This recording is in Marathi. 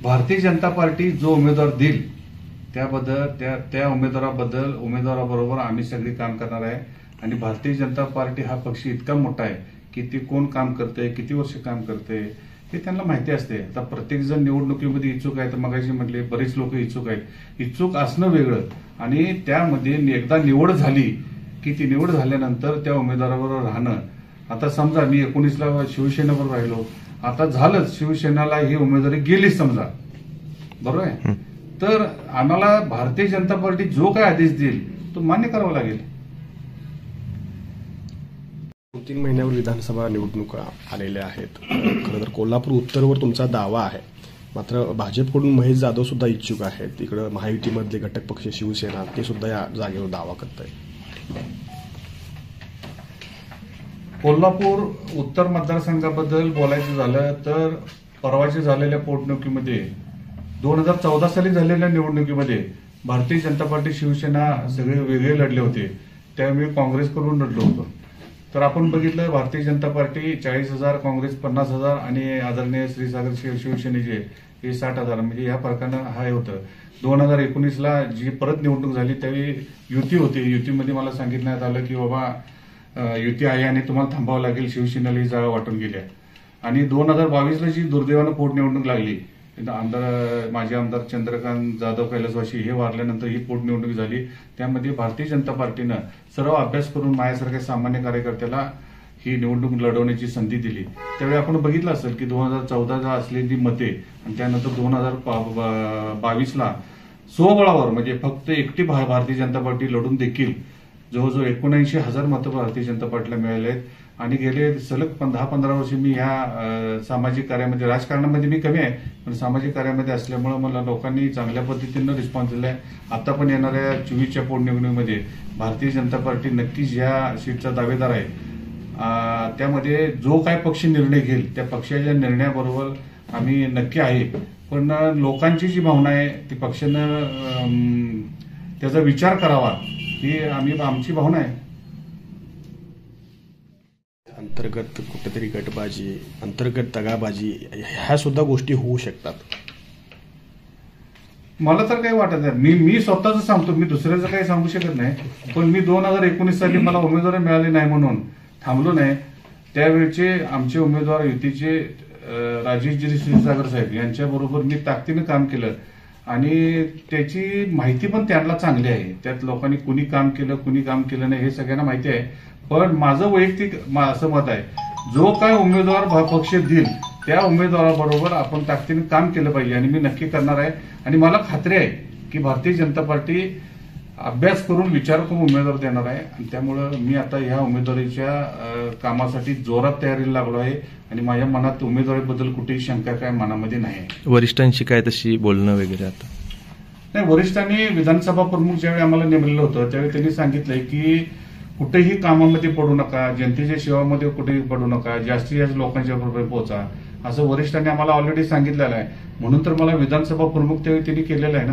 भारतीय जनता पार्टी जो उमेदवार देईल त्याबद्दल त्या उमेदवाराबरोबर आम्ही सगळी काम करणार आहे आणि भारतीय जनता पार्टी हा पक्ष इतका मोठा आहे की ती कोण काम करते, किती वर्ष काम करते हे त्यांना माहिती असते. आता प्रत्येक जण निवडणुकीमध्ये इच्छुक आहे, तर मगाशी म्हटले बरेच लोक इच्छुक आहेत. इच्छुक असणं वेगळं आणि त्यामध्ये एकदा निवड झाली की ती निवड झाल्यानंतर त्या उमेदवाराबरोबर राहणं. आता समजा मी 19ला शिवसेनेबरोबर राहिलो, आता झालंच शिवसेनेला ही उमेदवारी गेलीच समजा, बरोबर आहे. तर आम्हाला भारतीय जनता पार्टी जो काय आदेश देईल तो मान्य करावा लागेल. 2-3 महिन्यावर विधानसभा निवडणुका आलेल्या आहेत. खरं तर कोल्हापूर उत्तरवर तुमचा दावा आहे, मात्र भाजपकडून महेश जाधव सुद्धा इच्छुक आहेत. इकडे महायुतीमधले घटक पक्ष शिवसेना ते सुद्धा या जागेवर दावा करत आहेत. कोल्हापूर उत्तर मतदारसंघाबद्दल बोलायचं झालं तर परवाच्या झालेल्या पोटनिवडणुकीमध्ये 2014 साली झालेल्या निवडणुकीमध्ये भारतीय जनता पार्टी शिवसेना सगळे वेगळे लढले होते. त्यावेळी काँग्रेसकडून लढलो होतो. तर आपण बघितलं भारतीय जनता पार्टी 40,000, काँग्रेस 50,000 आणि आदरणीय श्रीसागर शिवसेनेचे हे 60,000, म्हणजे या फरकानं हे होतं. 2019ला जी परत निवडणूक झाली त्यावेळी युती होती. युतीमध्ये मला सांगितण्यात आलं की बाबा युती आहे आणि तुम्हाला थांबावं लागेल, शिवसेनेला ही जागा वाटून गेल्या. आणि 2022ला जी दुर्दैवानं पोटनिवडणूक लागली, माजी आमदार चंद्रकांत जाधव कैलासवासी हे वारल्यानंतर ही पोटनिवडणूक झाली. त्यामध्ये भारतीय जनता पार्टीनं सर्व अभ्यास करून माझ्यासारख्या सामान्य कार्यकर्त्याला ही निवडणूक लढवण्याची संधी दिली. त्यावेळी आपण बघितलं असेल की 2014ला असलेली मते आणि त्यानंतर 2022ला स्वबळावर म्हणजे फक्त एकटी भारतीय जनता पार्टी लढून देखील जवळजवळ 79,000 मतं भारतीय जनता पार्टीला मिळाले आहेत. आणि गेले सलग 10-15 वर्ष मी ह्या सामाजिक कार्यामध्ये, राजकारणामध्ये मी कमी आहे पण सामाजिक कार्यामध्ये असल्यामुळे मला लोकांनी चांगल्या पद्धतीनं रिस्पॉन्स दिलाय. आता पण येणाऱ्या 24च्या पोटनिवडणुकीमध्ये भारतीय जनता पार्टी नक्कीच या सीटचा दावेदार आहे. त्यामध्ये जो काय पक्ष निर्णय घेईल त्या पक्षाच्या निर्णयाबरोबर आम्ही नक्की आहे. पण लोकांची जी भावना आहे ती पक्षानं त्याचा विचार करावा ही आमची भावना आहे. अंतर्गत कुठेतरी गटबाजी, अंतर्गत दगाबाजी ह्या सुद्धा गोष्टी होऊ शकतात. मला तर काही वाटत नाही. मी स्वतःच सांगतो, मी दुसऱ्याचं काही सांगू शकत नाही. पण मी 2019 साली मला उमेदवारी मिळाली नाही म्हणून थांबलो नाही. त्यावेळचे आमचे उमेदवार युतीचे राजेशजी क्षीरसागर साहेब यांच्याबरोबर मी ताकदीनं काम केलं आणि त्याची माहिती पण त्यांना चांगली आहे. त्यात लोकांनी कुणी काम केलं नाही हे सगळ्यांना माहिती आहे. पण माझं वैयक्तिक असं मत आहे, जो काय उमेदवार पक्ष देईल त्या उमेदवाराबरोबर आपण ताकदीने काम केलं पाहिजे आणि मी नक्की करणार आहे. आणि मला खात्री आहे की भारतीय जनता पार्टी अभ्यास करून विचार करून उमेदवार देणार आहे. आणि त्यामुळं मी आता ह्या उमेदवारीच्या कामासाठी जोरात तयारीला लागलो आहे आणि माझ्या मनात उमेदवारीबद्दल कुठेही शंका काय मनामध्ये नाही. वरिष्ठांशी काय तशी बोलणं वगैरे आता नाही. वरिष्ठांनी विधानसभा प्रमुख ज्यावेळी आम्हाला नेमलेलं होतं त्यावेळी त्यांनी सांगितलंय की कुठेही कामामध्ये पडू नका, जनतेच्या सेवामध्ये कुठेही पडू नका, जास्तीत जास्त लोकांच्या बरोबर पोहोचा, असं वरिष्ठांनी आम्हाला ऑलरेडी सांगितलेलं आहे. म्हणून तर मला विधानसभा प्रमुख त्यावेळी त्यांनी केलेलं आहे ना.